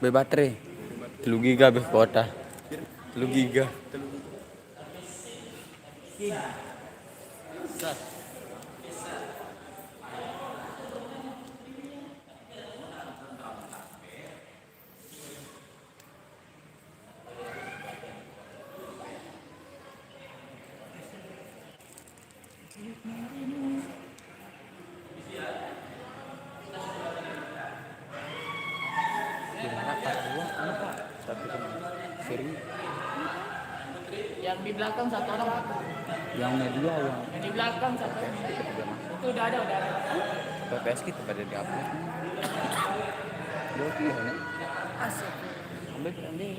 Be baterai. 3 giga be kuota. 3 giga. Yang di belakang satu orang. Yang media yang Yang di belakang satu orang. Itu udah ada. PPS kita pada di-upload. Boleh ya, nih. Asik. Ambil berani.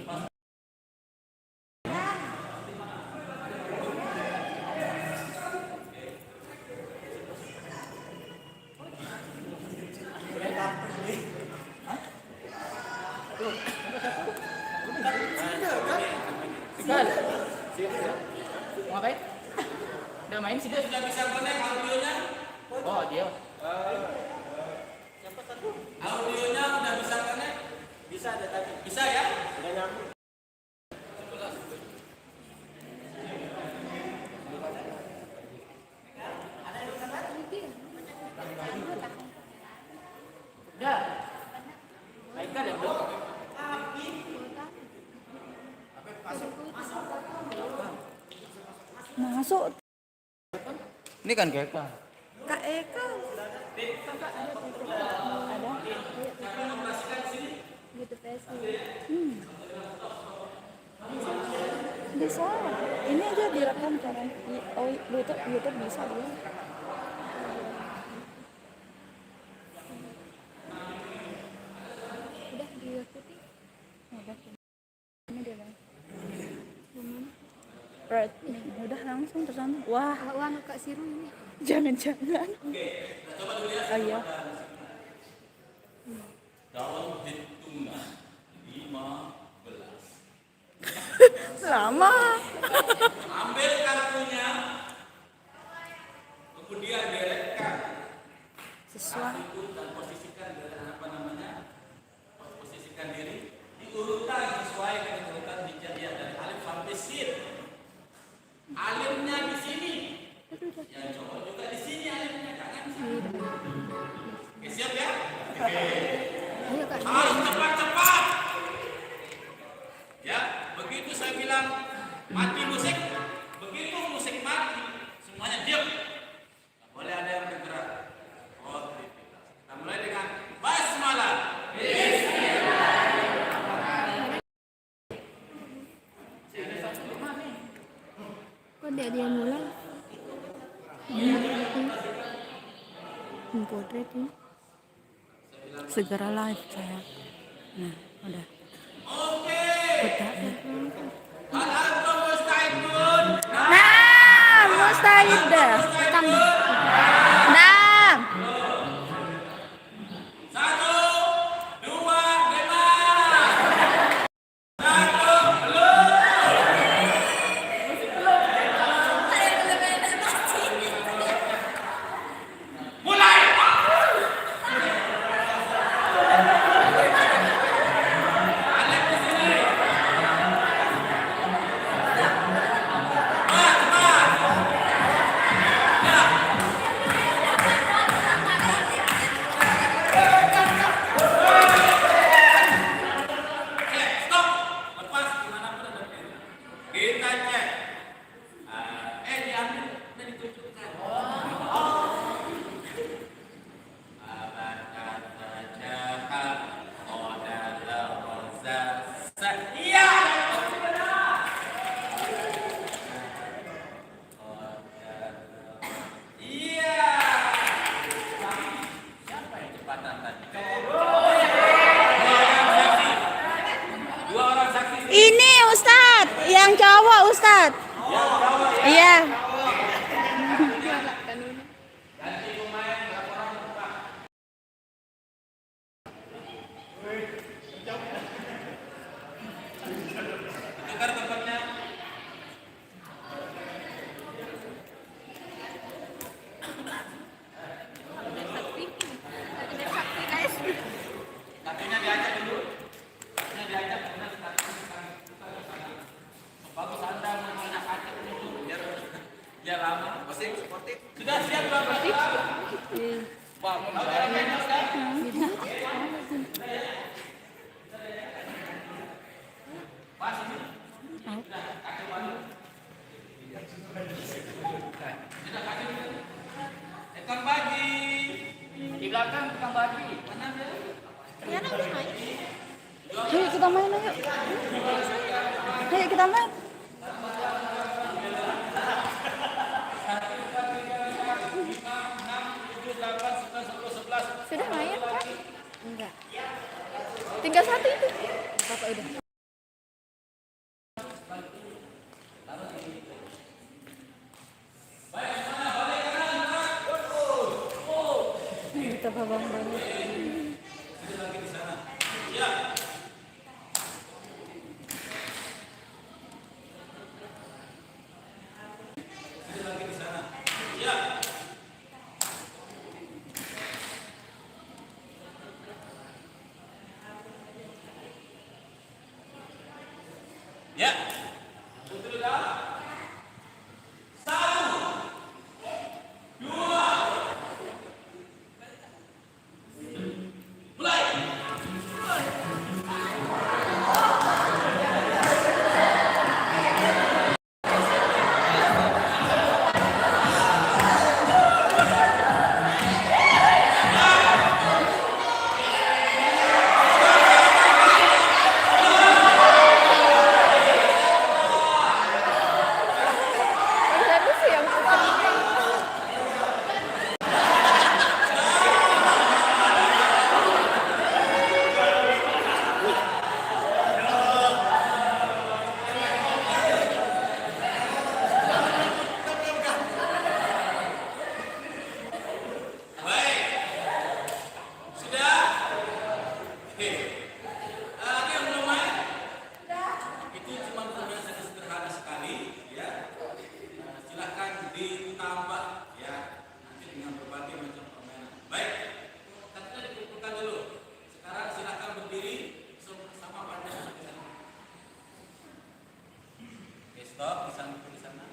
Gal. Mau ngapain? Udah main sih dia. Sudah bisa connect audionya? Oh, dia. Audionya udah bisa connect? Bisa ada tadi. Bisa ya? Udah nyambung. Udah. Haikal ya, Bro? Masuk Ini kan Keka. Kak Eka. Ada. Gitu Bisa. Ini aja direkam sekarang. Oh, YouTube bisa dia. Udah diikuti. Udah. Ini dia bang. Right. Udah langsung tersana. Wah, Anu Kak Siru ini. jangan-jangan. Coba dulu ya. Oh iya. Daun hitungan 15. Lama. Ambil kartunya. Kemudian direkam. Sesuai. Dan posisikan posisikan diri diurutan sesuai dengan urutan hijabnya dari alif sampai sin. Alifnya di sini. Yang cowok juga di sini alifnya, jangan di sini. Oke, siap ya? Ayo Kak. Harus cepat-cepat. Ya, begitu saya bilang mati musik, begitu musik mati, semuanya diam. Nggak boleh ada yang bergerak. Oh, kita mulai dengan basmalah. Kok dia mulai? Potret ini. Segera live saya. Nah, udah. Oke. Udah. Hal antum musta'idun. Nah, mustahil dah. Nah. 1, 2, 5. Mulai. Stop. Lepas dimanapun ada pin. Kita cek. Diambil dan ditunjukkan. Abad kata jahat, qadala roza. Iya. Iya. Siapa yang cepatan tadi? Dua orang saksi. Ini Ustadz, yang cowok Ustadz. Iya. Tukar tempatnya. Kakinya diacak dulu. Sudah siap Bapak? Bangun bareng sekarang. Ekor bagi. Di belakang tukang baju. Mana dia? Riana udah main. Ayo kita main ayo. Ayo kita main. Sudah main kan? Enggak. Tinggal satu itu. Bapak udah. Kita babang banget. Ya. Ada sih yang Baik. Sudah? Oke. Ada yang belum main? Itu cuma permainan sederhana sekali, ya. Silakan ditambah, ya. Nanti dengan berbagai macam permainan. Baik. Tapi dikumpulkan dulu. Sekarang silakan berdiri sama panjang. Oke, stop. Di sana.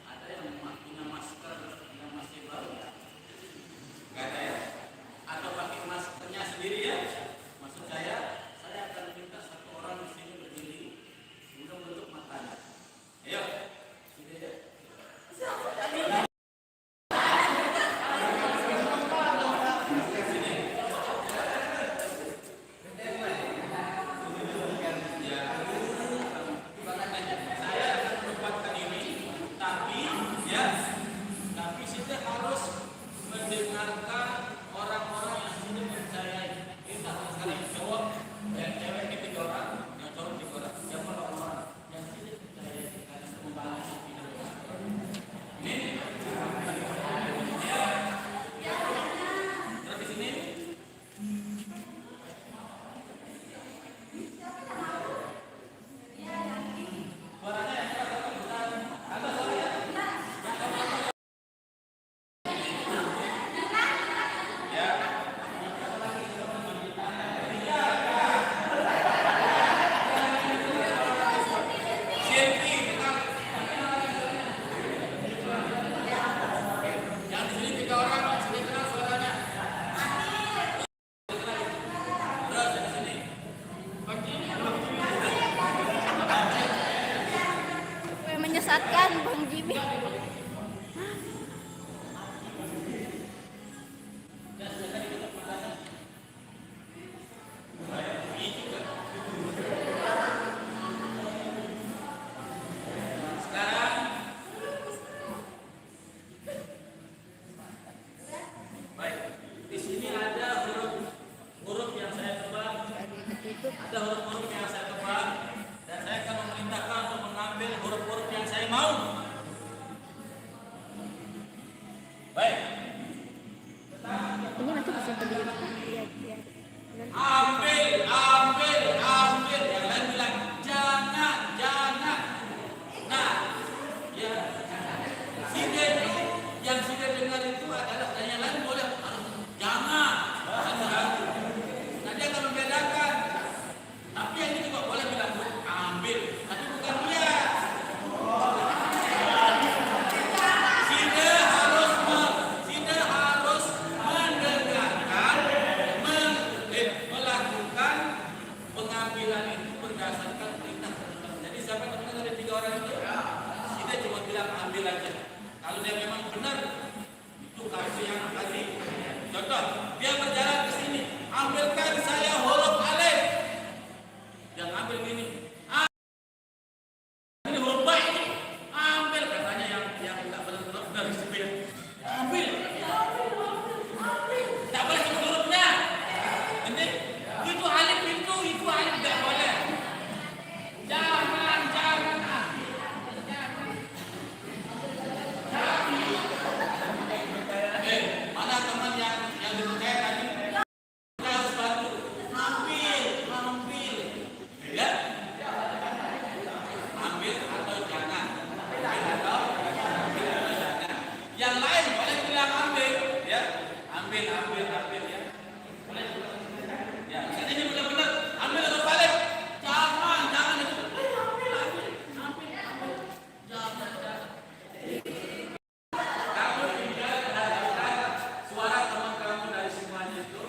Ada yang punya masker yang masih baru ya? Nggak ada ya? Atau pakai maskernya sendiri ya? Maksud saya akan minta satu orang di sini berdiri, kemudian menutup matanya. Ayo, sini ya. Saya akan menempatkan ini, tapi ya, tapi kita harus mendengarkan orang-orang yang sudah percaya. Kita sekarang yang cowok, yang cewek ini 3 orang, yang cowok 3 orang, yang orang-orang yang sudah percaya karena membahas hidup. Ini, terus di sini. Yang di sini 3 orang, yang sini kenal suaranya. Terus yang di sini. menyesatkan Bang Jimmy. Baik, di sini ada huruf yang saya tebak, ada huruf-huruf yang saya tebak, dan saya akan memerintahkan untuk mengambil huruf-huruf yang saya mau. bilang ambil aja. Kalau dia memang benar, itu kartu yang tadi. Contoh, dia berjalan ke sini, ambilkan saya huruf alif. Jangan ambil gini. Ini huruf baik ini. Ambil katanya yang tidak benar-benar dari sipil. Ambil. Tak boleh sebut hurufnya. Nanti itu alif itu alif tidak boleh. Jangan. Mana teman yang dipercaya tadi? Kita harus bantu. Ambil. Ya? Ambil atau jangan. Yang lain boleh bilang ambil, ya. Ambil ya. Boleh. Ya, ini benar-benar ambil atau balik. Jangan itu. Ambil. Jangan. Kamu tinggal dengarkan suara teman kamu dari semuanya itu.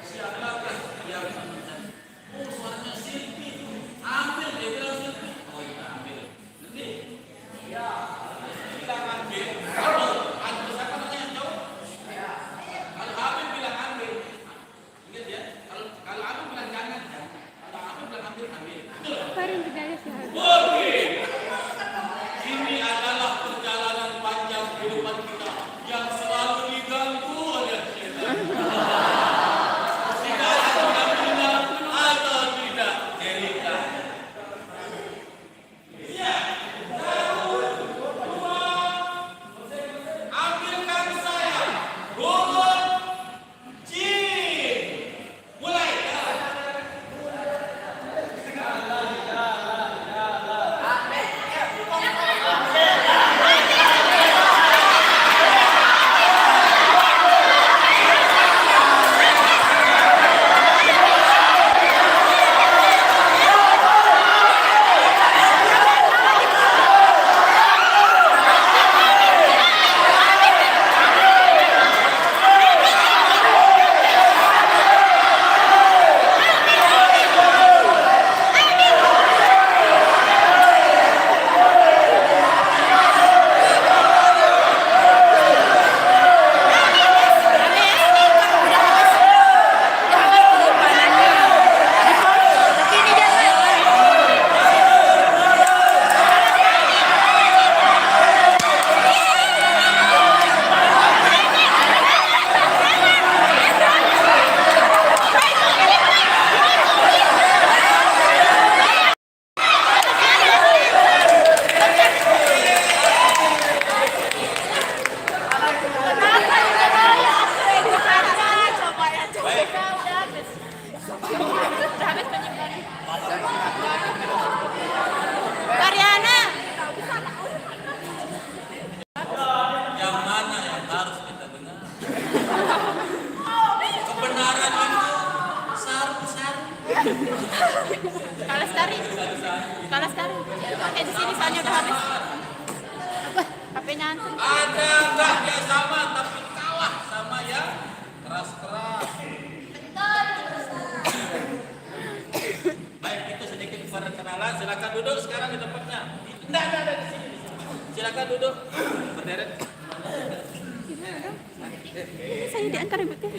Siapakah yang menang? Oh, suaranya Silvi. Ambil, dia bilang Silvi. Oh iya, ambil. Nanti. Ya. Bilang ambil. Ambil siapa namanya yang jauh? Kalau Habib bilang ambil. Ingat ya. Kalau Habib bilang jangan. Kalau Habib bilang ambil. Kemarin juga ya sih. Oke. Ini adalah perjalanan panjang kehidupan kita yang selalu diganggu oleh syaitan. Tidak benar atau tidak cerita. Ya. Ambilkan saya huruf jim. Mulai. Mariana. Yang mana yang harus kita dengar? Kebenaran itu saru-saru. Kalas tari. Pakai di sini soalnya udah habis. HP-nya antum. Ada enggak dia sama tapi kalah sama yang keras-keras. Baik, itu sedikit perkenalan. Silakan duduk sekarang di tempatnya. Enggak di sini. Silakan duduk. Berderet. Saya diantar ibu teh.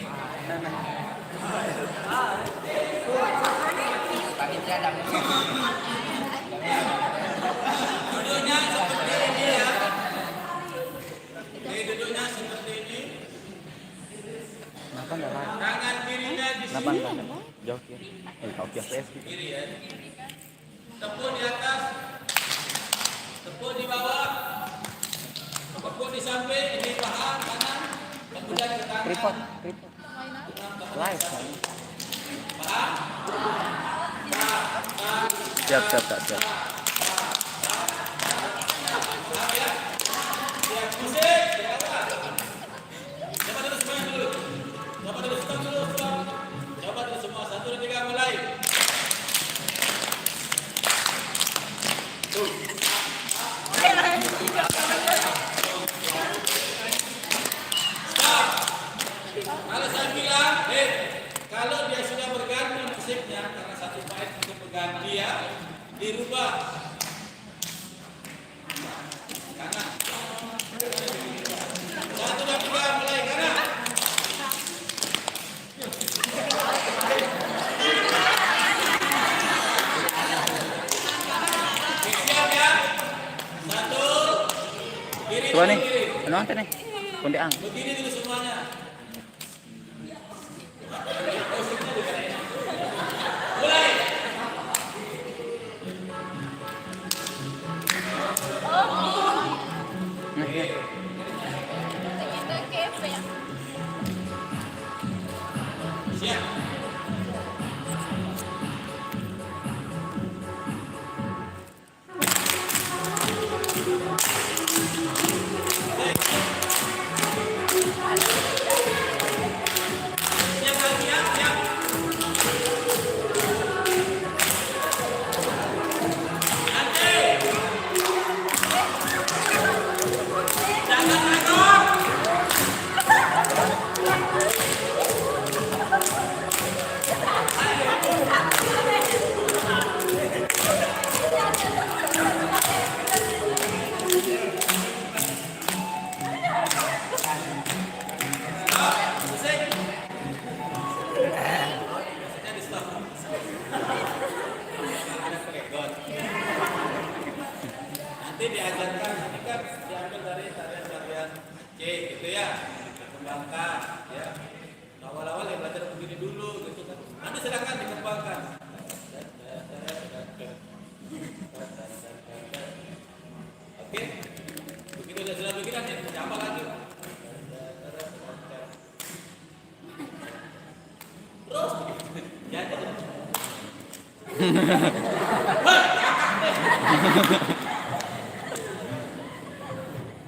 Duduknya seperti ini ya. Duduknya seperti ini. Tangan kirinya di sini. Jauh kiri. Oke. Kiri ya. Tepuk di atas. Tepuk di bawah. Tepuk di samping. Ini paha kanan. Kemudian ke tangan. Tripod. Live. Siap. Musik. Coba dulu semuanya dulu. Coba dulu semua. 1, 2, 3 mulai. Stop. Kalau saya bilang, kalau dia sudah berganti musiknya karena satu bait untuk berganti ya, dirubah Coba nih. Ano ang nih? Kundi ang. Begini dulu semuanya. Mulai. Siap. Siap lagi ya, siap. Nanti. Jangan takut. Musik. Jadi stop. Nanti diajarkan, ini kan diambil dari tarian-tarian C gitu ya, dikembangkan ya. Awal-awal ya belajar begini dulu gitu kan. Nanti silakan dikembangkan. Oke, begitu sudah begini nanti siapa lagi? Terus, jadi.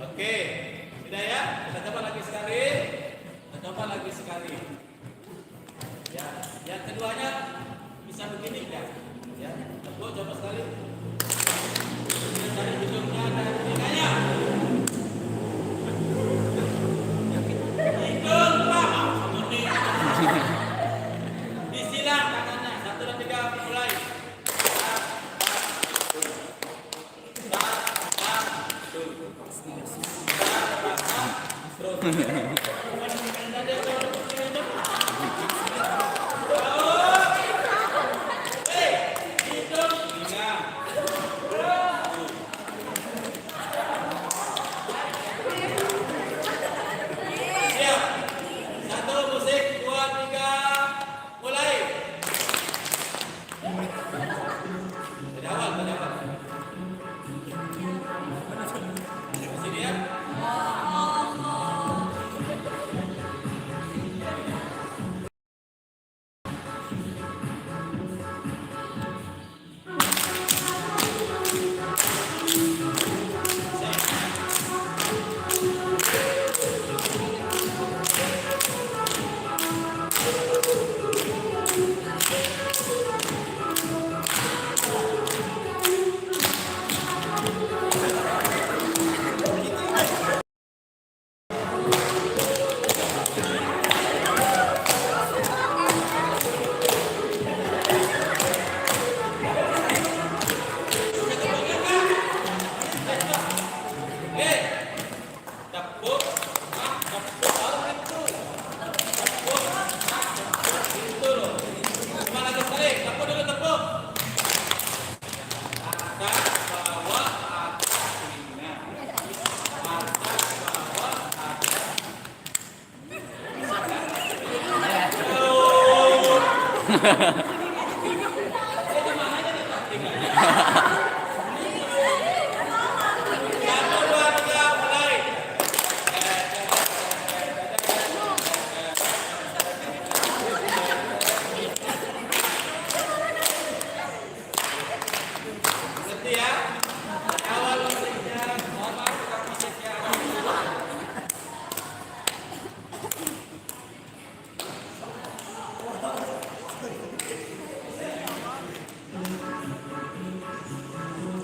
Oke, sudah ya. Kita coba lagi sekali. Kita coba lagi sekali. Ya, yang keduanya bisa begini ya. Ya, coba sekali. Dari hidungnya dan telinganya. Hidung Pak. Disilang tangannya. 1, 2, 3 mulai. Siap. 1, musik, 2, 3, mulai. Dari awal, dari awal. Sini ya.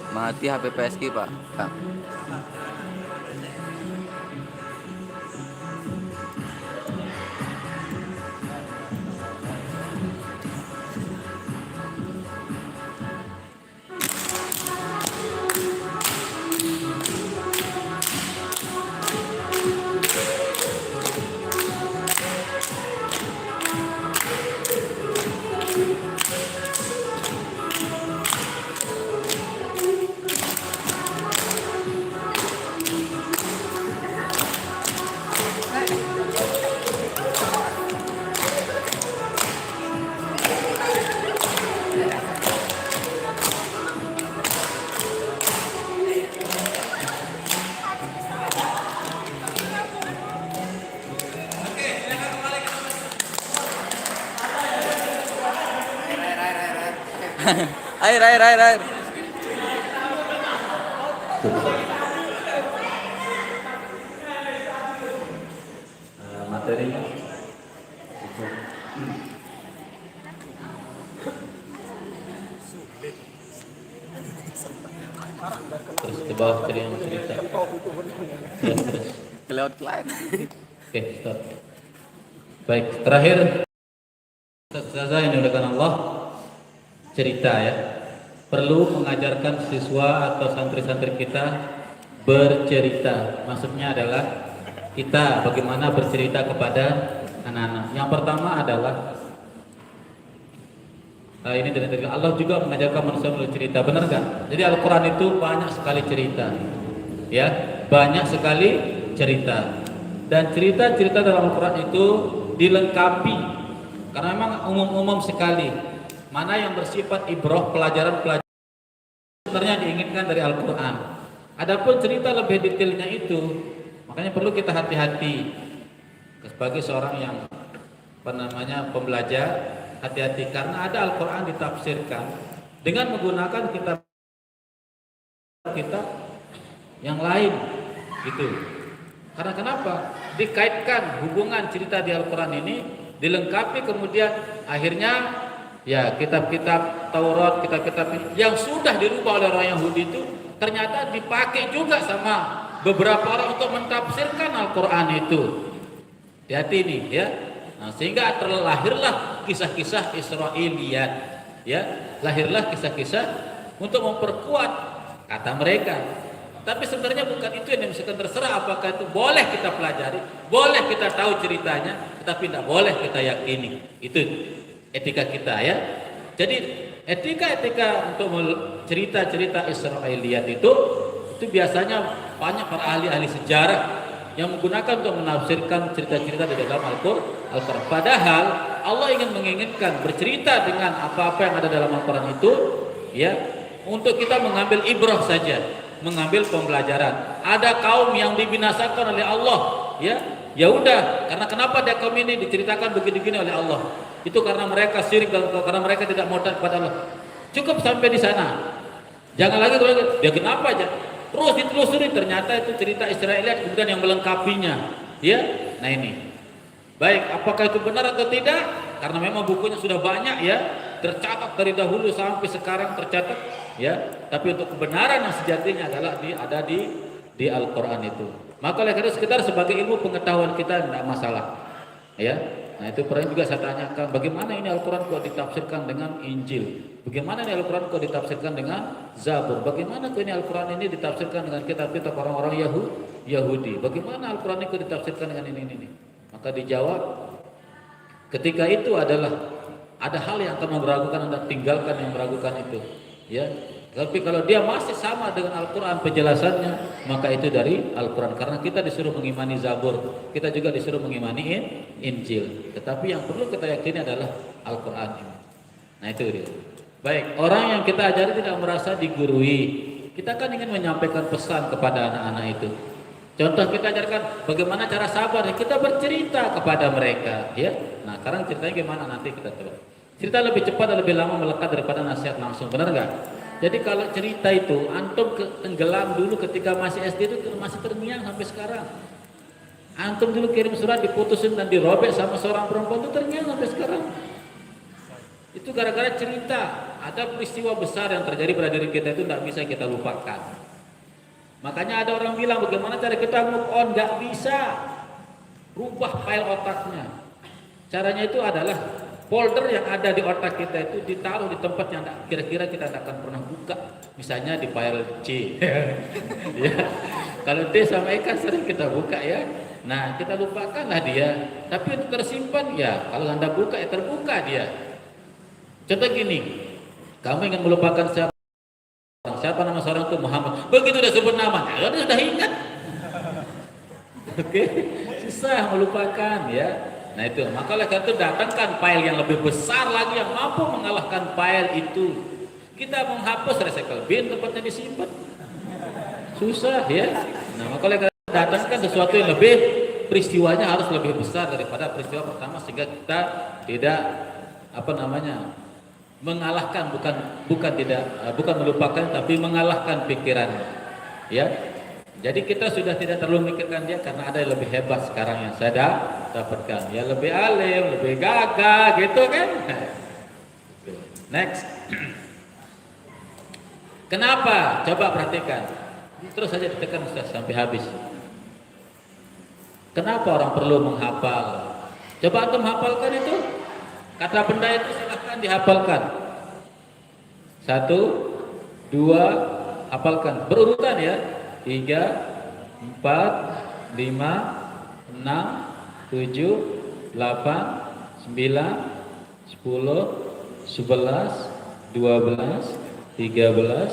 Mati HP PSG Pak. Pak. Air, air, air, air. Materinya. Terus ke bawah tadi yang cerita. Ya, terus. Kelewat lain. Oke, stop. Baik, terakhir Ustazah yang dimuliakan Allah cerita ya. Perlu mengajarkan siswa atau santri-santri kita bercerita. Maksudnya adalah kita bagaimana bercerita kepada anak-anak. Yang pertama adalah ini dari Allah juga mengajarkan manusia bercerita, benar nggak? Jadi Al-Quran itu banyak sekali cerita, ya, banyak sekali cerita. Dan cerita-cerita dalam Al-Quran itu dilengkapi karena memang umum-umum sekali. Mana yang bersifat ibrah, pelajaran-pelajaran sebenarnya diinginkan dari Al-Quran. Adapun cerita lebih detailnya itu, makanya perlu kita hati-hati sebagai seorang yang pembelajar, hati-hati karena ada Al-Quran ditafsirkan dengan menggunakan kitab yang lain gitu. Karena kenapa? Dikaitkan hubungan cerita di Al-Quran ini dilengkapi kemudian akhirnya ya kitab-kitab Taurat, kitab-kitab yang sudah dirubah oleh orang Yahudi itu ternyata dipakai juga sama beberapa orang untuk mentafsirkan Al-Quran itu. Hati-hati ini ya. Nah, sehingga terlahirlah kisah-kisah Israiliyat, ya, lahirlah kisah-kisah untuk memperkuat kata mereka. Tapi sebenarnya bukan itu yang misalkan terserah apakah itu boleh kita pelajari, boleh kita tahu ceritanya, tapi tidak boleh kita yakini. Itu etika kita ya. Jadi etika-etika untuk cerita-cerita Israiliyat itu biasanya banyak para ahli-ahli sejarah yang menggunakan untuk menafsirkan cerita-cerita di dalam Al-Quran. Padahal Allah ingin menginginkan bercerita dengan apa-apa yang ada dalam Al-Quran itu, ya, untuk kita mengambil ibrah saja, mengambil pembelajaran. Ada kaum yang dibinasakan oleh Allah, ya udah. Karena kenapa dia kaum ini diceritakan begini-begini oleh Allah? Itu karena mereka syirik dan karena mereka tidak mau taat kepada Allah. Cukup sampai di sana. Jangan lagi dia kenapa aja. Terus ditelusuri ternyata itu cerita Israiliyat kemudian yang melengkapinya, ya. Nah ini, baik apakah itu benar atau tidak? Karena memang bukunya sudah banyak ya, tercatat dari dahulu sampai sekarang tercatat, ya. Tapi untuk kebenaran yang sejatinya adalah ada di Al-Quran itu. Maka oleh karena sekedar sebagai ilmu pengetahuan kita tidak masalah, ya. Nah itu pernah juga saya tanyakan, bagaimana ini Al-Quran kok ditafsirkan dengan Injil? Bagaimana ini Al-Quran kok ditafsirkan dengan Zabur? Bagaimana kok ini Al-Quran ini ditafsirkan dengan kitab-kitab orang-orang Yahudi? Bagaimana Al-Quran ini kok ditafsirkan dengan ini? Maka dijawab, ketika itu adalah ada hal yang akan meragukan, Anda tinggalkan yang meragukan itu, ya. Tapi kalau dia masih sama dengan Al-Quran penjelasannya, maka itu dari Al-Quran. Karena kita disuruh mengimani Zabur, kita juga disuruh mengimani Injil. Tetapi yang perlu kita yakini adalah Al-Quran ini. Nah itu dia. Baik, orang yang kita ajari tidak merasa digurui. Kita kan ingin menyampaikan pesan kepada anak-anak itu. Contoh kita ajarkan bagaimana cara sabar, kita bercerita kepada mereka, ya. Nah sekarang ceritanya gimana nanti kita coba. Cerita lebih cepat dan lebih lama melekat daripada nasihat langsung, benar nggak? Jadi kalau cerita itu, antum tenggelam dulu ketika masih SD itu masih terngiang sampai sekarang. Antum dulu kirim surat diputusin dan dirobek sama seorang perempuan itu terngiang sampai sekarang. Itu gara-gara cerita, ada peristiwa besar yang terjadi pada diri kita itu tidak bisa kita lupakan. Makanya ada orang bilang bagaimana cara kita move on, nggak bisa. Rubah file otaknya. Caranya itu adalah folder yang ada di otak kita itu ditaruh di tempat yang kira-kira kita tidak akan pernah buka. Misalnya di file C. Ya. Kalau D sama E kan sering kita buka ya. Nah kita lupakanlah dia. Tapi untuk tersimpan ya kalau Anda buka ya terbuka dia. Contoh gini, kamu ingin melupakan siapa nama seorang itu Muhammad. Begitu udah sebut nama, ya dia sudah ingat. Oke, susah melupakan ya. Nah itu, maka oleh karena itu datangkan file yang lebih besar lagi yang mampu mengalahkan file itu. Kita menghapus recycle bin tempatnya disimpan. Susah ya. Nah maka oleh karena itu datangkan sesuatu yang lebih, peristiwanya harus lebih besar daripada peristiwa pertama sehingga kita tidak mengalahkan, bukan melupakan, tapi mengalahkan pikiran, ya. Jadi kita sudah tidak terlalu memikirkan dia karena ada yang lebih hebat sekarang yang saya dapatkan, ya lebih alim, lebih gagah, gitu kan. Next. Kenapa? Coba perhatikan. Terus saja ditekan Ustaz sampai habis. Kenapa orang perlu menghafal? Coba antum hafalkan itu. Kata benda itu silahkan dihafalkan. 1, 2, hafalkan. Berurutan ya. 3, 4, 5, 6, 7, 8, 9, 10, 11, 12, 13,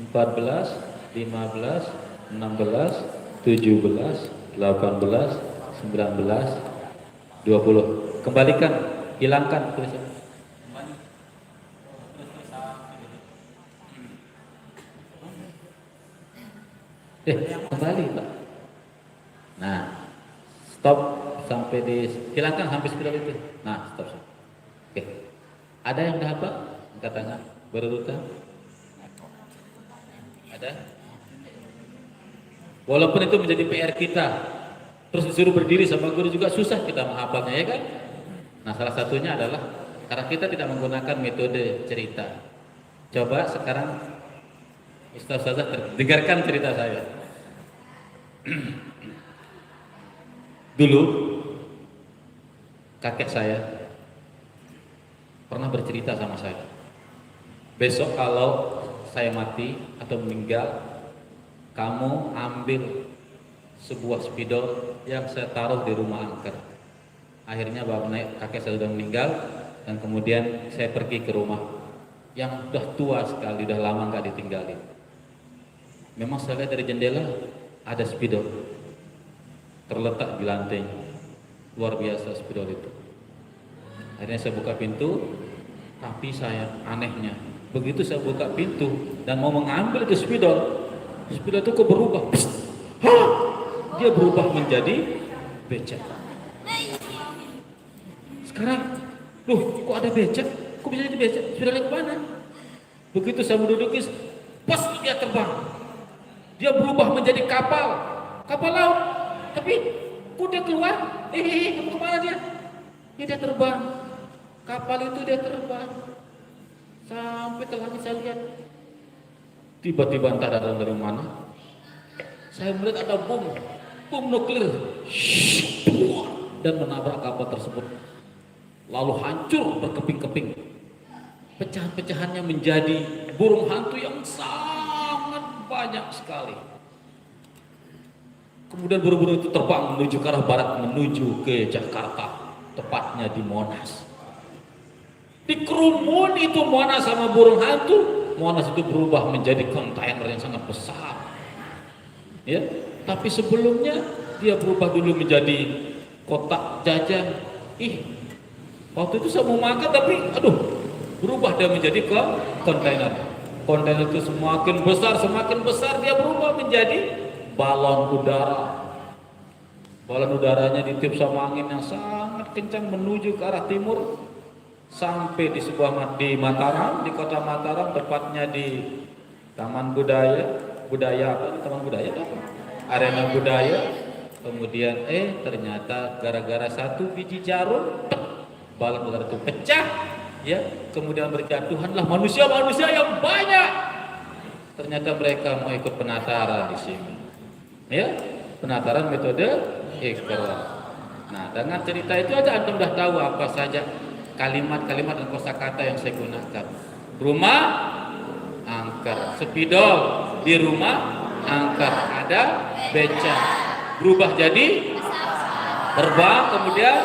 14, 15, 16, 17, 18, 19, 20. Kembalikan, hilangkan tulisan. Kembali Pak. Nah, stop sampai di, hilangkan sampai spiral itu. Nah, stop. Oke. Ada yang dah apa? Angkat tangan, berurutan. Ada? Walaupun itu menjadi PR kita, terus disuruh berdiri sama guru juga susah kita menghafalnya, ya kan? Nah, salah satunya adalah karena kita tidak menggunakan metode cerita. Coba sekarang Ustaz-ustazah dengarkan cerita saya. Dulu kakek saya pernah bercerita sama saya, besok kalau saya mati atau meninggal, kamu ambil sebuah spidol yang saya taruh di rumah angker. Akhirnya kakek saya sudah meninggal, dan kemudian saya pergi ke rumah yang sudah tua sekali, sudah lama nggak ditinggalin. Memang saya lihat dari jendela ada spidol terletak di lantai, luar biasa spidol itu. Akhirnya saya buka pintu, tapi saya anehnya, begitu saya buka pintu dan mau mengambil itu spidol itu kok berubah. Dia berubah menjadi becak. Sekarang, kok ada becak? Kok bisa jadi becak? Spidolnya kemana? Begitu saya menduduki, pas dia terbang. Dia berubah menjadi kapal laut. Tapi kok dia keluar? Kamu kemana dia? Dia terbang. Kapal itu dia terbang sampai ke langit. Saya lihat tiba-tiba entah datang dari mana, saya melihat ada bom nuklir dan menabrak kapal tersebut, lalu hancur berkeping-keping. Pecahan-pecahannya menjadi burung hantu yang sangat banyak sekali. Kemudian burung-burung itu terbang menuju ke arah barat, menuju ke Jakarta, tepatnya di Monas. Dikerumun itu Monas sama burung hantu. Monas itu berubah menjadi kontainer yang sangat besar, ya. Tapi sebelumnya dia berubah dulu menjadi kotak jajan. Waktu itu saya mau makan, tapi berubah dia menjadi kontainer. Kontainer itu semakin besar dia berubah menjadi balon udara. Balon udaranya ditiup sama angin yang sangat kencang menuju ke arah timur, sampai di sebuah di Mataram, di kota Mataram, tepatnya di Taman Budaya Arena Budaya. Kemudian ternyata gara-gara satu biji jarum, balon udara itu pecah, ya. Kemudian berjatuhanlah manusia yang banyak. Ternyata mereka mau ikut penataran di sini, ya, penataran metode Iqra. Nah, dengan cerita itu aja antum udah tahu apa saja kalimat-kalimat dan kosakata yang saya gunakan. Rumah angker, spidol di rumah angker, ada beca berubah jadi terbang, kemudian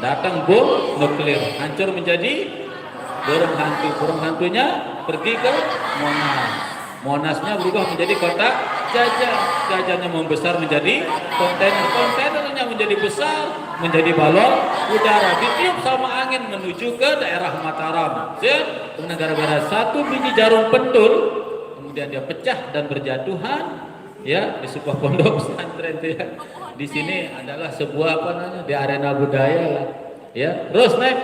datang bom nuklir, hancur menjadi burung hantu. Burung hantunya pergi ke Monas. Monasnya berubah menjadi kota jajan. Jajannya membesar menjadi kontainer. Kontainernya menjadi besar menjadi balon udara, ditiup sama angin menuju ke daerah Mataram. Kemudian gara-gara satu biji jarum pentul, kemudian dia pecah dan berjatuhan, ya, di sebuah pondok pesantren, ya. Di sini adalah sebuah di arena budaya, ya. Terus next,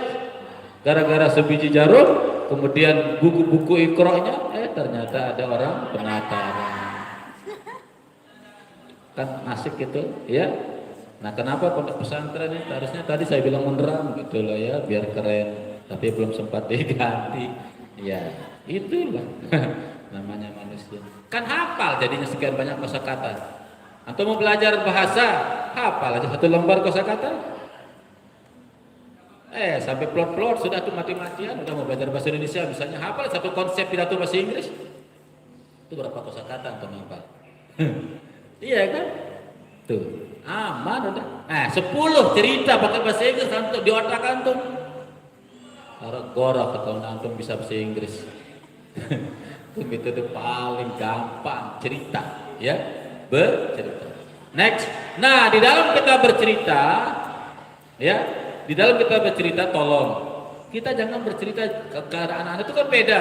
gara-gara sebiji jarum kemudian buku-buku Iqra-nya, ternyata ada orang penataran. Kan asik gitu, ya. Nah, kenapa pondok pesantren ini harusnya tadi saya bilang menerang gitu loh ya, biar keren, tapi belum sempat diganti. Ya, itulah namanya manusia. Kan hafal jadinya sekian banyak kosakata. Atau mau belajar bahasa, hafal aja 1 lembar kosakata. Sampai plot-plot sudah tuh mati-matian, udah mau belajar bahasa Indonesia, misalnya hafal 1 konsep pidato bahasa Inggris. Itu berapa kosakata untuk hafal? Iya kan? Tuh, aman udah. 10 cerita pakai bahasa Inggris untuk di otak antum. Gora kalau antum bisa bahasa Inggris. Itu tuh paling gampang cerita, ya, bercerita. Next. Nah, di dalam kita bercerita, ya, di dalam kita bercerita, tolong kita jangan bercerita ke anak-anak itu kan beda.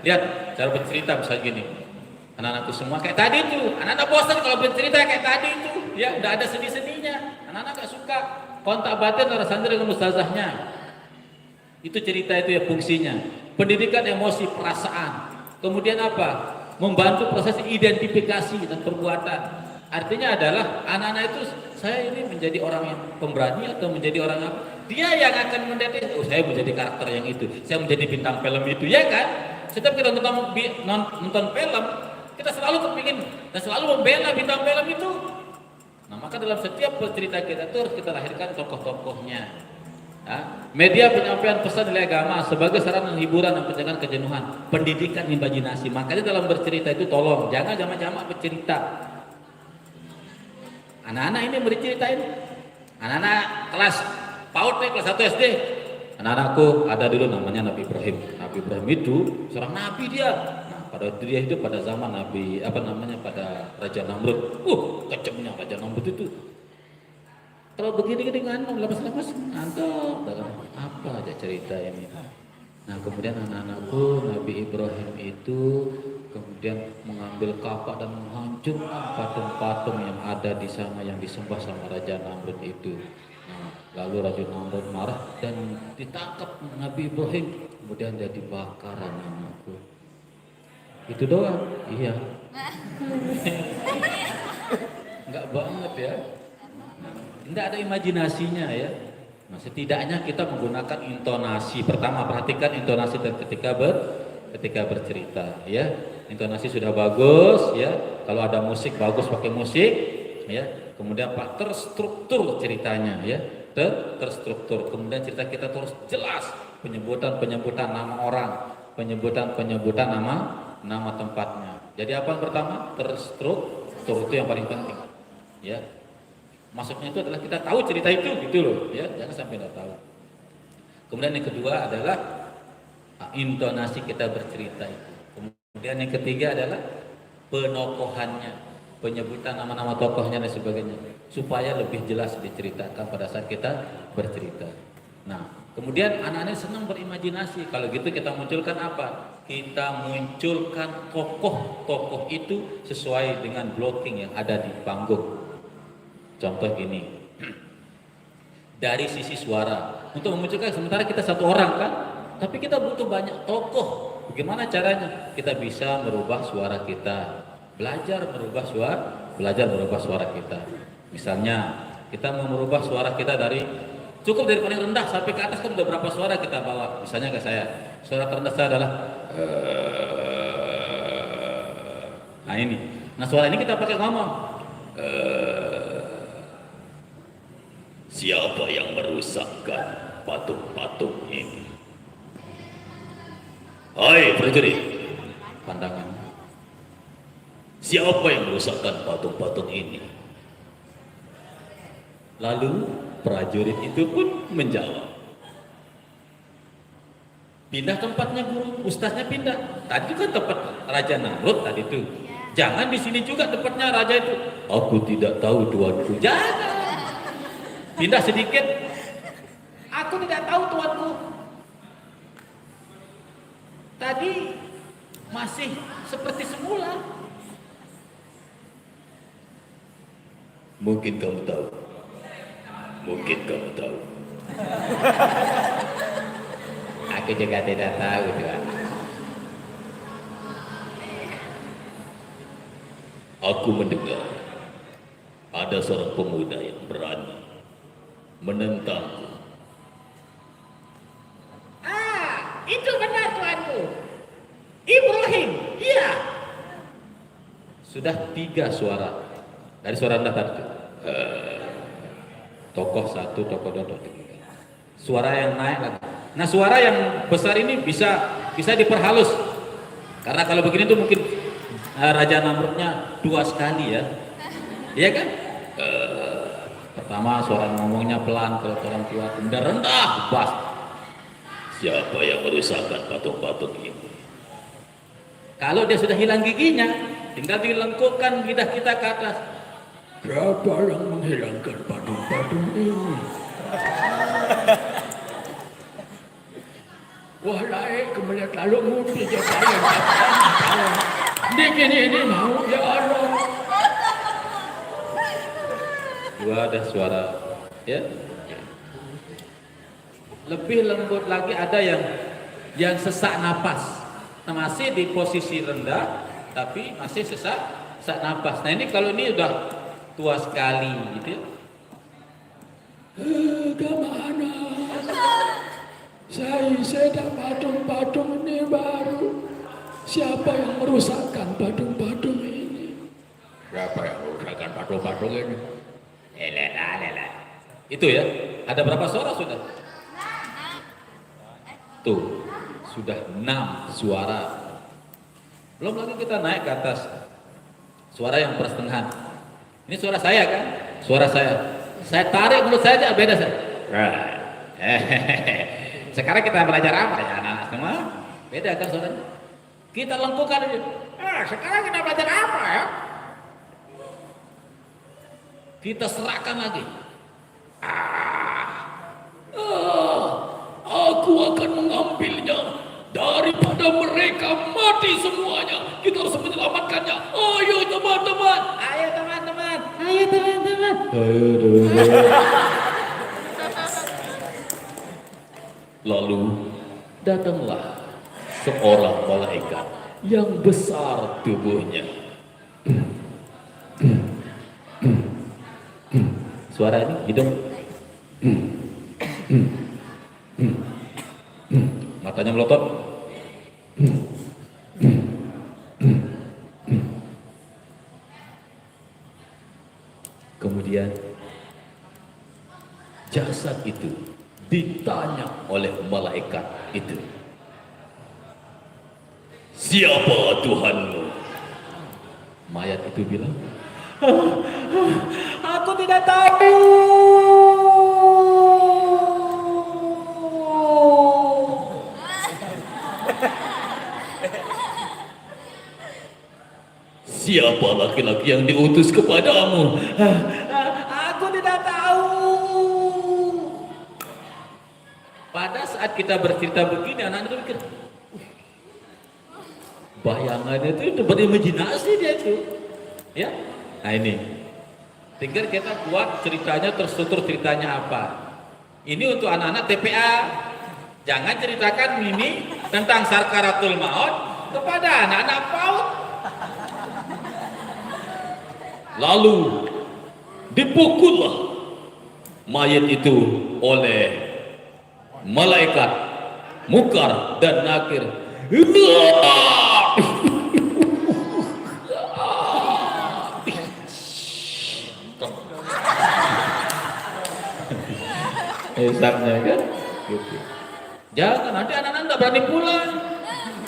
Lihat cara bercerita misalnya gini. Anak-anakku semua kayak tadi tuh. Anak-anak bosan kalau bercerita kayak tadi itu, ya, udah ada sedih-sedihnya. Anak-anak gak suka. Kontak batin orang santri dengan ustazahnya. Itu cerita itu ya fungsinya. Pendidikan emosi, perasaan. Kemudian apa? Membantu proses identifikasi dan perbuatan. Artinya adalah anak-anak itu, saya ini menjadi orang yang pemberani atau menjadi orang apa? Dia yang akan mendeteksi, saya menjadi karakter yang itu, saya menjadi bintang film itu, ya kan? Setiap kita nonton film, kita selalu kepingin dan selalu membela bintang film itu. Nah, maka dalam setiap cerita kita itu harus kita lahirkan tokoh-tokohnya. Ya, media penyampaian pesan nilai agama sebagai sarana hiburan dan pencegahan kejenuhan, pendidikan imajinasi. Makanya dalam bercerita itu tolong jangan jamak-jamak bercerita. Anak-anak ini berceritain, anak-anak kelas PAUD nih, kelas 1 SD. Anak-anakku ada dulu namanya Nabi Ibrahim. Nabi Ibrahim itu seorang nabi dia. Nah, pada dia itu pada zaman Nabi pada Raja Namrud. Kejamnya Raja Namrud itu. Kalau begini-gini nganu, lepas-lepas ngantuk, apa aja cerita ini. Nah, kemudian anak-anakku Nabi Ibrahim itu kemudian mengambil kapak dan menghancurkan patung-patung yang ada di sana yang disembah sama Raja Namrud itu. Nah, lalu Raja Namrud marah dan ditangkap Nabi Ibrahim, kemudian dia dibakar anak-anakku. Itu doang, iya. Enggak banget ya. Tidak ada imajinasinya ya. Nah, setidaknya kita menggunakan intonasi. Pertama, perhatikan intonasi ketika bercerita ya. Intonasi sudah bagus ya. Kalau ada musik bagus pakai musik ya. Kemudian Pak terstruktur ceritanya ya. Terstruktur. Kemudian cerita kita terus jelas, penyebutan nama orang, penyebutan nama tempatnya. Jadi apa yang pertama? Terstruktur, itu yang paling penting. Ya. Maksudnya itu adalah kita tahu cerita itu gitu loh, ya, jangan sampai tidak tahu. Kemudian yang kedua adalah intonasi kita bercerita itu. Kemudian yang ketiga adalah penokohannya, penyebutan nama-nama tokohnya dan sebagainya, supaya lebih jelas diceritakan pada saat kita bercerita. Nah, kemudian anak-anak senang berimajinasi. Kalau gitu kita munculkan apa? Kita munculkan tokoh-tokoh itu sesuai dengan blocking yang ada di panggung. Contoh gini, dari sisi suara, untuk memunculkan sementara kita 1 orang kan, tapi kita butuh banyak tokoh. Bagaimana caranya? Kita bisa merubah suara kita, belajar merubah suara kita. Misalnya, kita mau merubah suara kita cukup dari paling rendah sampai ke atas kan udah berapa suara kita bawa. Misalnya ke saya, suara terendah saya adalah nah ini. Nah, suara ini kita pakai ngomong. Siapa yang merusakkan patung-patung ini? Hai prajurit, pandangan. Siapa yang merusakkan patung-patung ini? Lalu prajurit itu pun menjawab. Pindah tempatnya guru, ustaznya pindah. Tadi kan tempat Raja Namrud tadi itu. Jangan di sini juga tempatnya raja itu. Aku tidak tahu tuanku. Jangan. Pindah sedikit. Aku tidak tahu tuanku. Tadi masih seperti semula. Mungkin kamu tahu. Mungkin kamu tahu. Aku juga tidak tahu tuan. Aku mendengar ada seorang pemuda yang berani menentangku. Itu benar tuanku. Ibrahim, iya. Sudah 3 suara dari suara anda tadi. Tokoh 1, tokoh 2, tokoh 3. Suara yang naik lagi. Nah, suara yang besar ini bisa diperhalus. Karena kalau begini tuh mungkin Raja Namrudnya 2 sekali ya. Iya kan? Pertama suara ngomongnya pelan kalau orang tua, kemudian rendah, bas. Siapa yang merusakkan patung-patung ini? Kalau dia sudah hilang giginya, tinggal dilengkukkan lidah kita ke atas. Siapa yang menghilangkan patung-patung ini? Wah, lain kemudian lalu mudi dia saya. Ini mau ya Allah. 2 ada suara, ya. Lebih lembut lagi ada yang sesak napas. Nah, masih di posisi rendah, tapi masih sesak napas. Nah ini kalau ini udah tua sekali, gitu ya. Kemana? Saya patung-patung ini baru. Siapa yang merusakkan patung-patung ini? Siapa yang merusakkan patung-patung ini? Lela. Itu ya. Ada berapa suara sudah? Tuh, sudah 6 suara. Belum lagi kita naik ke atas. Suara yang pertengahan. Ini suara saya kan? Suara saya. Saya tarik mulut saja beda saya. Sekarang kita belajar apa ya anak-anak semua? Beda kan suaranya? Kita lengkungkan ini. Sekarang kita belajar apa ya? Kita serahkan lagi. Aku akan mengambilnya daripada mereka mati semuanya. Kita harus menyelamatkannya. Ayo teman-teman. Lalu datanglah seorang malaikat yang besar tubuhnya. Suara ini hidung. Matanya melotot. Kemudian jasad itu ditanya oleh malaikat itu, siapa Tuhanmu? Mayat itu bilang, aku tidak tahu. Siapa laki-laki yang diutus kepadamu? Aku tidak tahu. Pada saat kita bercerita begini, anak-anak itu mikir, bayangannya itu berimajinasi dia itu, ya. Nah ini, tinggal kita buat ceritanya terstruktur ceritanya apa. Ini untuk anak-anak TPA. Jangan ceritakan ini tentang Sakaratul Maut kepada anak-anak PAUD. Lalu dipukullah mayat itu oleh malaikat Munkar dan Nakir. Esaknya kan gitu. Jangan, nanti anak-anak nggak berani pulang,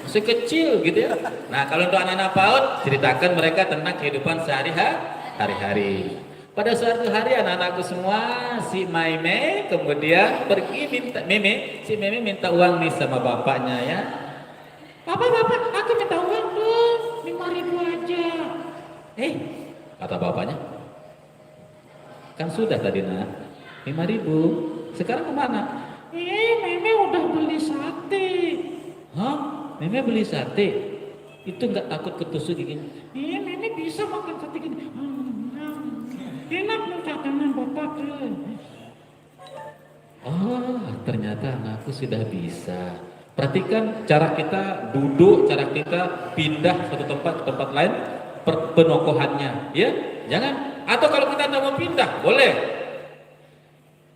masih kecil gitu ya. Nah kalau untuk anak-anak PAUD, ceritakan mereka tentang kehidupan sehari-hari. Pada suatu hari anak-anakku semua, si Maime kemudian pergi si Meme minta uang nih sama bapaknya ya. Bapak, aku minta uang dong, 5.000 aja. Kata bapaknya, kan sudah tadi nak, 5.000. Sekarang kemana? Meme udah beli sate. Hah? Meme beli sate? Itu nggak takut ketusuk giginya? Meme bisa makan sate gini. Enak makanan bapak. Oh, ternyata anakku sudah bisa. Perhatikan cara kita duduk, cara kita pindah satu tempat ke tempat lain. penokohannya, ya. Jangan. Atau kalau kita tidak mau pindah, boleh.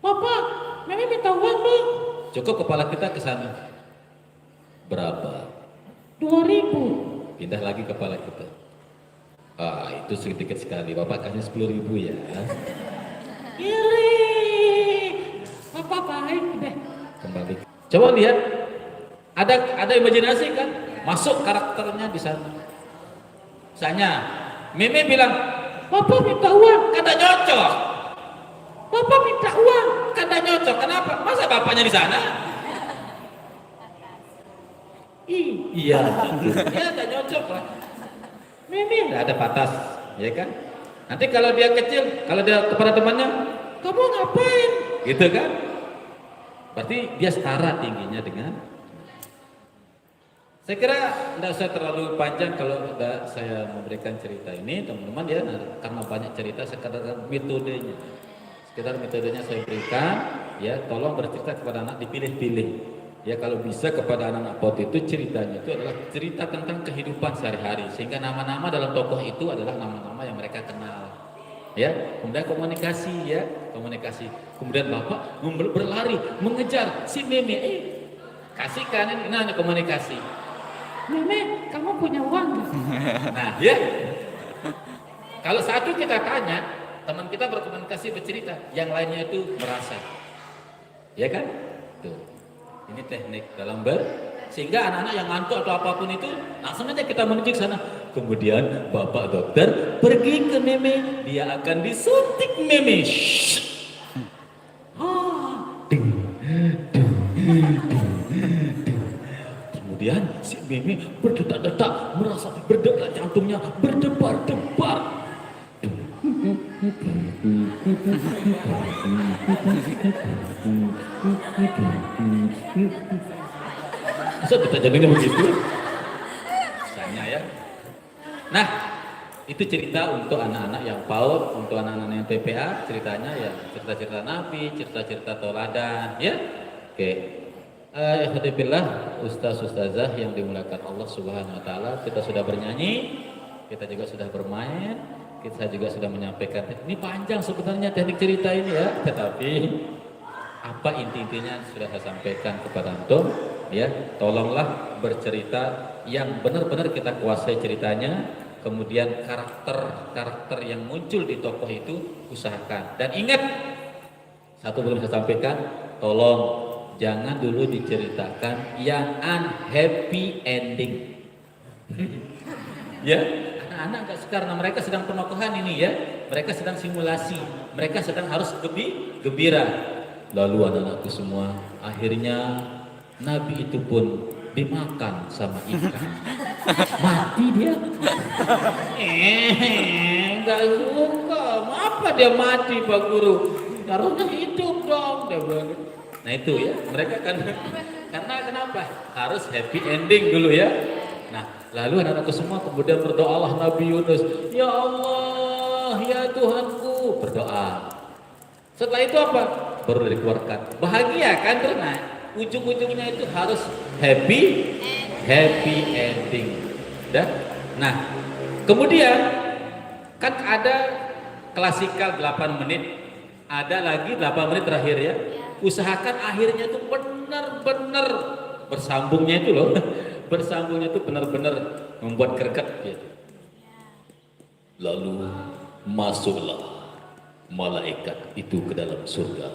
Bapak, Mimi minta uang dong. Cukup kepala kita ke sana. Berapa? 2.000. Pindah lagi kepala kita. Ah, itu sedikit sekali. Bapak kasih 10.000 ya. Iri. Bapak baik deh. Kembali. Coba lihat. Ada imajinasi kan? Masuk karakternya di sana. Misalnya, Mimi bilang, Bapak minta uang, kata nyocok. Bapak minta uang, kata nyocok. Kenapa? Masa bapaknya di sana? Iya, dia ada nyocok lah. Mimi nggak ada batas, ya kan? Nanti kalau dia kecil, kalau dia kepada temannya, kamu ngapain? Gitu kan? Berarti dia setara tingginya dengan. Saya kira tidak usah terlalu panjang kalau saya memberikan cerita ini, teman-teman ya, karena banyak cerita sekedar metodenya. Sekedar metodenya saya berikan, ya, tolong bercerita kepada anak dipilih-pilih. Ya, kalau bisa kepada anak-anak PAUD itu ceritanya itu adalah cerita tentang kehidupan sehari-hari, sehingga nama-nama dalam tokoh itu adalah nama-nama yang mereka kenal. Ya, kemudian komunikasi, ya, komunikasi. Kemudian bapak berlari mengejar si Mimi, kasihkan ini hanya komunikasi. Mimi, kamu punya uang gak? Nah, ya. Kalau satu kita tanya, teman kita berkomunikasi bercerita, yang lainnya itu merasa. Ya kan? Tuh. Ini teknik dalam sehingga anak-anak yang ngantuk atau apapun itu langsung aja kita menuju ke sana. Kemudian bapak dokter pergi ke Mimi, dia akan disuntik Mimi. Kemudian si Mimi berdetak-detak, merasa berdetak jantungnya berdebar-debar. Masa detak jantungnya begitu? Misalnya ya. Nah, itu cerita untuk anak-anak yang PAUD, untuk anak-anak yang PPA, ceritanya ya cerita-cerita Nabi, cerita-cerita teladan, ya. Oke. Alhamdulillah, ustaz-ustazah yang dimuliakan Allah Subhanahu wa taala, kita sudah bernyanyi, kita juga sudah bermain, kita juga sudah menyampaikan. Ini panjang sebenarnya teknik cerita ini ya, tetapi apa inti-intinya sudah saya sampaikan kepada antum, ya. Tolonglah bercerita yang benar-benar kita kuasai ceritanya, kemudian karakter yang muncul di tokoh itu usahakan. Dan ingat, satu belum saya sampaikan, tolong jangan dulu diceritakan yang unhappy ending. Ya, anak-anak nggak suka karena mereka sedang penokohan ini ya, mereka sedang simulasi, mereka sedang harus gembira. Lalu anak-anakku semua, akhirnya Nabi itu pun dimakan sama ikan. Mati dia. Nggak suka. Apa dia mati Pak Guru? Harusnya hidup dong, dia bilang. Nah itu ya, mereka kan karena kenapa? Harus happy ending dulu ya. Nah, lalu anak-anakku semua kemudian berdoalah Nabi Yunus, ya Allah, ya Tuhanku, berdoa. Setelah itu apa? Baru dikeluarkan. Bahagia kan terus, nah, ujung-ujungnya itu harus happy ending. Dah? Nah, kemudian kan ada klasikal 8 menit, ada lagi 8 menit terakhir ya. Usahakan akhirnya itu benar-benar bersambungnya itu loh, bersambungnya itu benar-benar membuat greget gitu. Lalu masuklah malaikat itu ke dalam surga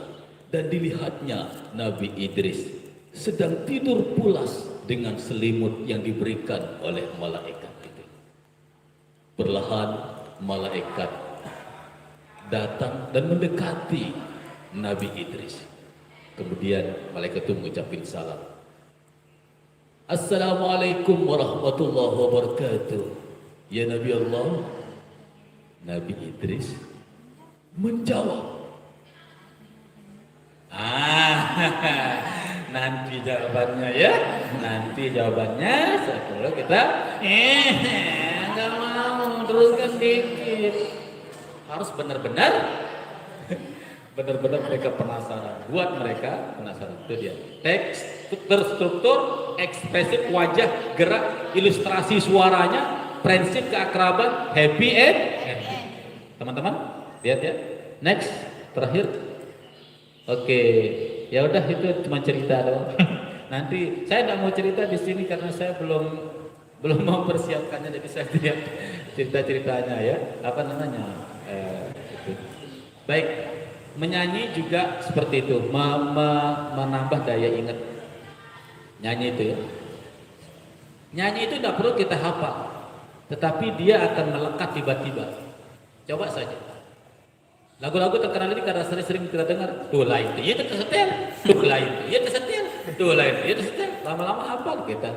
dan dilihatnya Nabi Idris sedang tidur pulas dengan selimut yang diberikan oleh malaikat itu. Perlahan malaikat datang dan mendekati Nabi Idris. Kemudian malaikat itu mengucapkan salam. Assalamualaikum warahmatullahi wabarakatuh. Ya Nabi Allah. Nabi Idris menjawab. Nanti jawabannya ya. Nanti jawabannya setelah kita enggak mau teruskan dikit. Harus benar-benar mereka penasaran. Buat mereka penasaran. Itu dia. Teks terstruktur, ekspresif wajah, gerak, ilustrasi suaranya prinsip keakraban happy end. Teman-teman, lihat ya. Next, terakhir. Oke, ya udah itu cuma cerita doang. Nanti saya tidak mau cerita di sini karena saya belum mempersiapkannya, jadi saya tidak cerita-ceritanya ya. Apa namanya? Itu. Baik, menyanyi juga seperti itu, menambah daya ingat. Nyanyi itu ya. Nyanyi itu tidak perlu kita hafal, tetapi dia akan melekat tiba-tiba. Coba saja. Lagu-lagu terkenal ini karena sering kita dengar. Tuh lain, iya tersetel. Tuh lain, iya tersetel. Tuh lain, iya tersetel. Lama-lama hafal kita.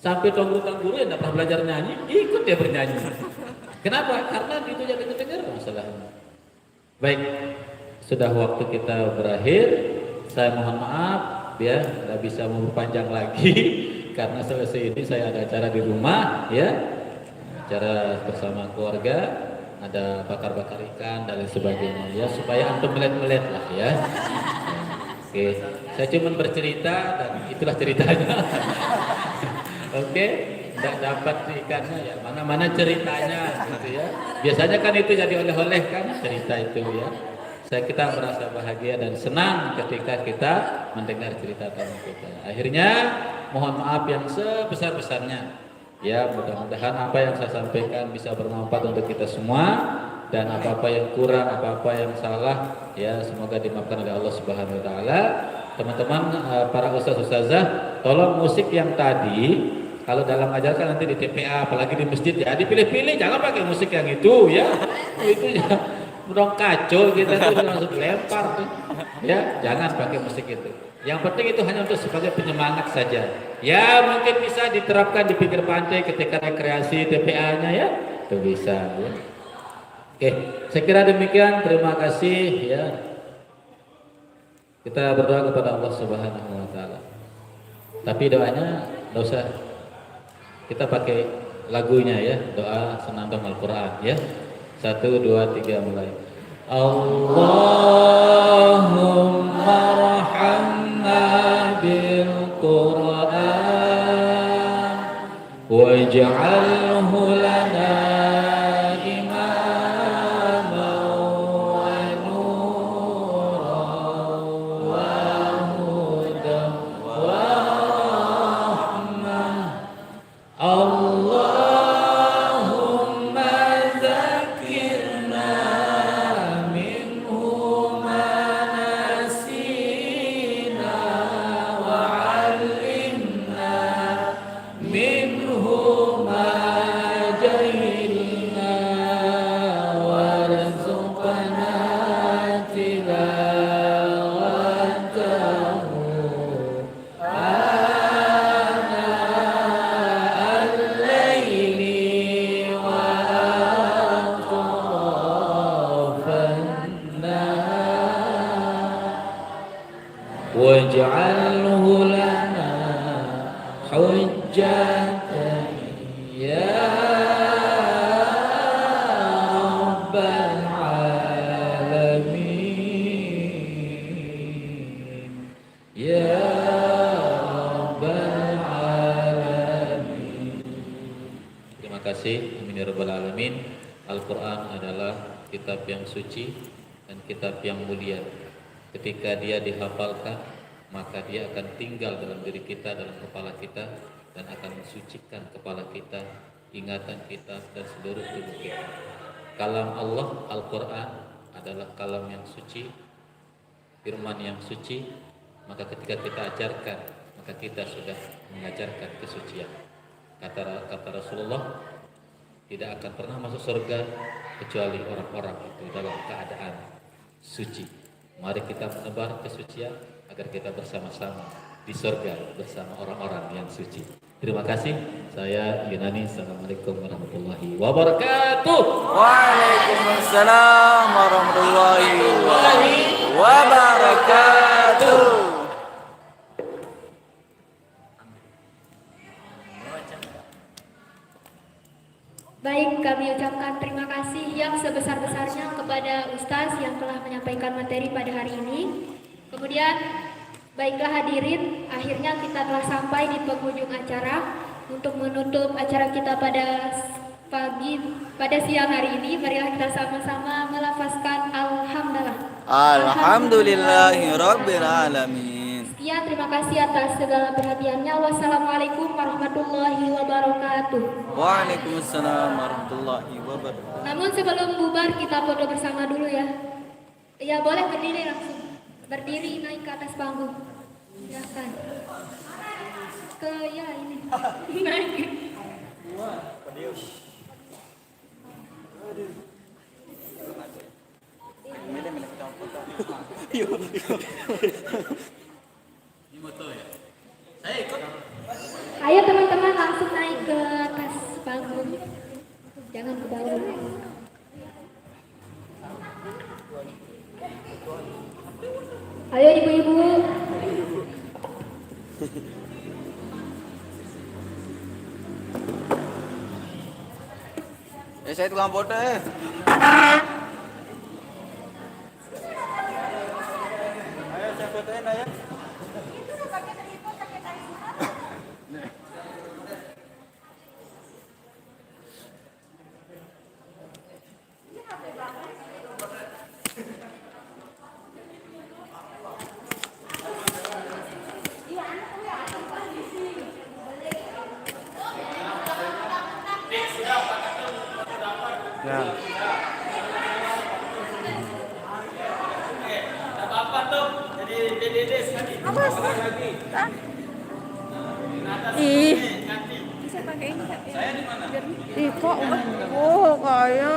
Sampai guru yang tidak pernah belajar nyanyi, ikut dia bernyanyi. Kenapa? Karena itu yang kita dengar masalahnya. Baik, sudah waktu kita berakhir. Saya mohon maaf ya, tidak bisa memperpanjang lagi karena selesai ini saya ada acara di rumah ya, acara bersama keluarga, ada bakar-bakar ikan dan lain sebagainya ya, supaya antum melihat-melihat lah ya. Oke, saya cuma bercerita dan itulah ceritanya. Oke, tidak dapat ikannya ya, mana-mana ceritanya gitu ya. Biasanya kan itu jadi oleh-oleh kan cerita itu ya. Kita merasa bahagia dan senang ketika kita mendengar cerita teman kita. Akhirnya mohon maaf yang sebesar-besarnya. Ya, mudah-mudahan apa yang saya sampaikan bisa bermanfaat untuk kita semua, dan apa-apa yang kurang, apa-apa yang salah ya semoga dimaafkan oleh Allah Subhanahu wa taala. Teman-teman, para ustaz-ustazah, tolong musik yang tadi kalau dalam ajarkan nanti di TPA apalagi di masjid ya dipilih-pilih, jangan pakai musik yang itu ya. Itu ya udah kacau kita tuh langsung lempar tuh. Ya, jangan pakai musik itu. Yang penting itu hanya untuk sebagai penyemangat saja. Ya, mungkin bisa diterapkan di pinggir pantai ketika rekreasi TPA-nya ya. Itu bisa ya. Oke, saya kira demikian. Terima kasih ya. Kita berdoa kepada Allah Subhanahu wa taala. Tapi doanya enggak usah kita pakai lagunya ya, doa senandung Al-Qur'an ya. 1, 2, 3 mulai. Allahumma rahamna bil Qur'an waj'alhu lana imaman wa nuran wa hudan wa rahmah. Allahumma zakkirna minhu ma nasina wa 'allimna minhu ma jahilna warzuqna tilawatahu waj'alhu lana hujjatan ya rabbal alamin ya rabbal alamin. Terima kasih, amin ya rabbal alamin. Al-Quran adalah kitab yang suci dan kitab yang mulia. Ketika dia dihafalkan, maka dia akan tinggal dalam diri kita, dalam kepala kita, dan akan mensucikan kepala kita, ingatan kita, dan seluruh tubuh kita. Kalam Allah, Al-Quran adalah kalam yang suci, firman yang suci. Maka ketika kita ajarkan, maka kita sudah mengajarkan kesucian. Kata Rasulullah, tidak akan pernah masuk surga kecuali orang-orang itu dalam keadaan suci. Mari kita menebar kesucian agar kita bersama-sama di surga bersama orang-orang yang suci. Terima kasih. Saya Yunani. Assalamualaikum warahmatullahi wabarakatuh. Waalaikumsalam warahmatullahi wabarakatuh. Baik, kami ucapkan terima kasih yang sebesar-besarnya kepada Ustaz yang telah menyampaikan materi pada hari ini. Kemudian, baiklah hadirin, akhirnya kita telah sampai di penghujung acara. Untuk menutup acara kita pada pada siang hari ini, marilah kita sama-sama melafazkan alhamdulillah. Alhamdulillahi Rabbil Alamin. Sekian, terima kasih atas segala perhatiannya. Wassalamualaikum warahmatullahi wabarakatuh. Waalaikumsalam warahmatullahi wabarakatuh. Namun sebelum bubar kita foto bersama dulu ya. Ya boleh berdiri langsung. Berdiri naik ke atas panggung. Silakan. Ya ini. Naik. Ini moto ya. Saya ikut. Ayo teman-teman langsung naik ke atas panggung. Jangan ke bawah. Ayo ibu-ibu. Saya tukang foto ya. Ayo saya fotoin aja. Ya. Ih. Bisa pakai ini Kak. Ih kok oh kaya.